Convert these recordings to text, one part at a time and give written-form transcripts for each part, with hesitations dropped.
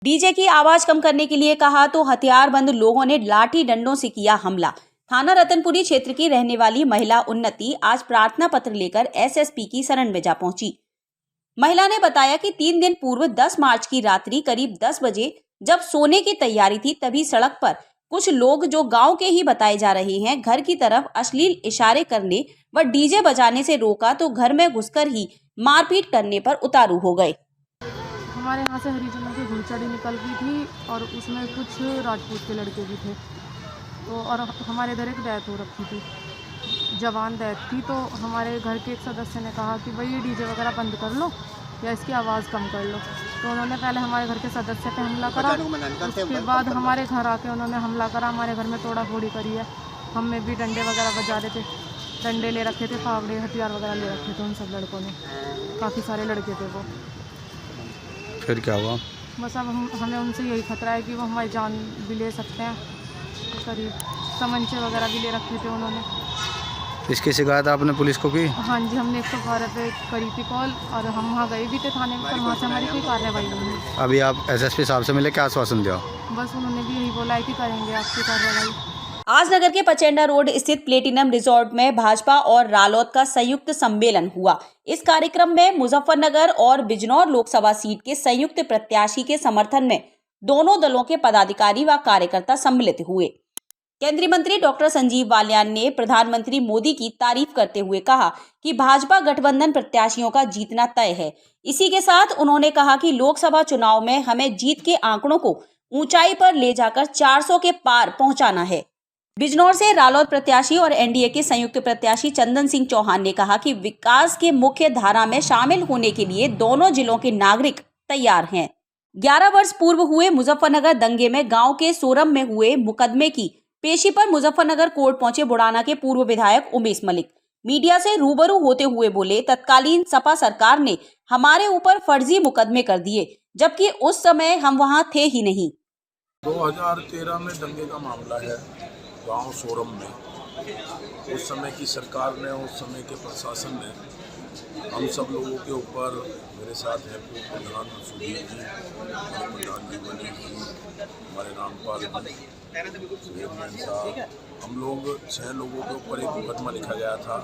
DJ की आवाज कम करने के लिए कहा तो हथियारबंद लोगों ने लाठी डंडों से किया हमला। थाना रतनपुरी क्षेत्र की रहने वाली महिला उन्नति आज प्रार्थना पत्र लेकर एसएसपी की शरण में जा पहुंची। महिला ने बताया कि 3 दिन पूर्व 10 मार्च की रात्रि करीब 10 बजे जब सोने की तैयारी थी, तभी सड़क पर कुछ लोग जो गांव के ही बताए जा रहे हैं, घर की तरफ अश्लील इशारे करने व डीजे बजाने से रोका तो घर में घुसकर ही मारपीट करने पर उतारू हो गए। हमारे यहाँ से हरिजनों की घुड़चड़ी निकल गई थी और उसमें कुछ राजपूत के लड़के भी थे, तो और हमारे इधर एक डेथ हो रखी थी, जवान डेथ थी। तो हमारे घर के एक सदस्य ने कहा कि भाई ये डीजे वगैरह बंद कर लो या इसकी आवाज़ कम कर लो। तो उन्होंने पहले हमारे घर के सदस्य पे हमला करा, उसके बाद हमारे घर आके उन्होंने हमला करा, हमारे घर में तोड़ा फोड़ी करी है। हम में भी डंडे वगैरह बजा रहे थे, डंडे ले रखे थे, फावड़े हथियार वगैरह ले रखे थे उन सब लड़कों ने, काफ़ी सारे लड़के थे वो। फिर क्या हुआ? बस अब हमें उनसे यही खतरा है कि वो हमारी जान भी ले सकते हैं। करीब तमंचे वगैरह भी ले रखे थे उन्होंने। इसकी शिकायत आपने पुलिस को की? हाँ जी, हमने 112 पे करी थी कॉल और हम वहाँ गए भी थे थाने में, पर वहाँ से हमारी कोई कार्रवाई नहीं हुई। अभी आप एसएसपी साहब से मिले, क्या आश्वासन दिया? बस उन्होंने भी यही बोला है कि करेंगे आपकी कार्रवाई। आज नगर के पचेंडा रोड स्थित प्लेटिनम रिजॉर्ट में भाजपा और रालोद का संयुक्त सम्मेलन हुआ। इस कार्यक्रम में मुजफ्फरनगर और बिजनौर लोकसभा सीट के संयुक्त प्रत्याशी के समर्थन में दोनों दलों के पदाधिकारी व कार्यकर्ता सम्मिलित हुए। केंद्रीय मंत्री डॉक्टर संजीव बालियान ने प्रधानमंत्री मोदी की तारीफ करते हुए कहा कि भाजपा गठबंधन प्रत्याशियों का जीतना तय है। इसी के साथ उन्होंने कहा कि लोकसभा चुनाव में हमें जीत के आंकड़ों को ऊंचाई पर ले जाकर 400 के पार पहुंचाना है। बिजनौर से रालोद प्रत्याशी और एनडीए के संयुक्त प्रत्याशी चंदन सिंह चौहान ने कहा कि विकास के मुख्य धारा में शामिल होने के लिए दोनों जिलों के नागरिक तैयार हैं। 11 वर्ष पूर्व हुए मुजफ्फरनगर दंगे में गांव के सोरम में हुए मुकदमे की पेशी पर मुजफ्फरनगर कोर्ट पहुंचे बुड़ाना के पूर्व विधायक उमेश मलिक मीडिया से रूबरू होते हुए बोले, तत्कालीन सपा सरकार ने हमारे ऊपर फर्जी मुकदमे कर दिए, जबकि उस समय हम वहां थे ही नहीं। 2013 में दंगे का मामला है गांव सोरम में। उस समय की सरकार ने, उस समय के प्रशासन ने हम सब लोगों के ऊपर, मेरे साथ हैं पूर्व प्रधान सुधीर जी, प्रधान जी मनीष जी, हमारे रामपाल चेयरमैन साहब, हम लोग 6 लोगों के ऊपर एक मुकदमा लिखा गया था,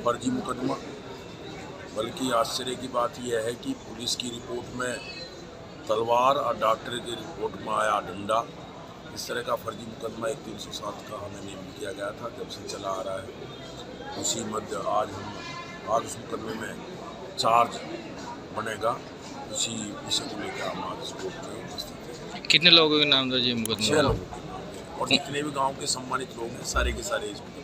फर्जी मुकदमा। बल्कि आश्चर्य की बात यह है कि पुलिस की रिपोर्ट में तलवार और डॉक्टर की रिपोर्ट में आया डंडा। इस तरह का फर्जी मुकदमा एक 307 का हमें नियम किया गया था, जब से चला आ रहा है। उसी मध्य आज उस मुकदमे में चार्ज बनेगा, उसी विषय को लेकर हम आज कोर्ट में उपस्थित हैं। कितने लोगों के नाम दर्ज है मुकदमे? 6 लोगों के नाम, और जितने भी गांव के सम्मानित लोग हैं सारे के सारे इस मुकदमे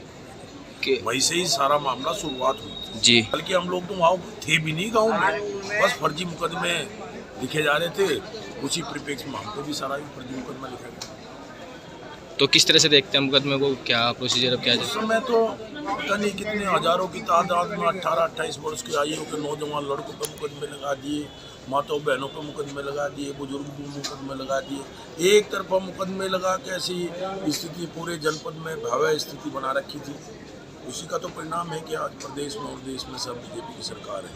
में। वहीं से ही सारा मामला शुरुआत हुई थी जी। बल्कि हम लोग तो वहाँ थे भी नहीं गाँव में, बस फर्जी मुकदमे लिखे जा रहे थे। उसी परिप्रेक्ष्य में हमको भी सारा फर्जी मुकदमा लिखा गया। तो किस तरह से देखते हैं मुकदमे को, क्या प्रोसीजर अब क्या है? उस समय तो पता नहीं कितने हजारों की तादाद में 18-28 वर्ष की आयु के नौजवान लड़कों पर मुकदमे लगा दिए, माताओं बहनों पर मुकदमे लगा दिए, बुजुर्गों पर मुकदमे लगा दिए। एक तरफा मुकदमे लगा के ऐसी स्थिति पूरे जनपद में भयावह स्थिति बना रखी थी। उसी का तो परिणाम है कि आज प्रदेश में और देश में सब बीजेपी की सरकार है।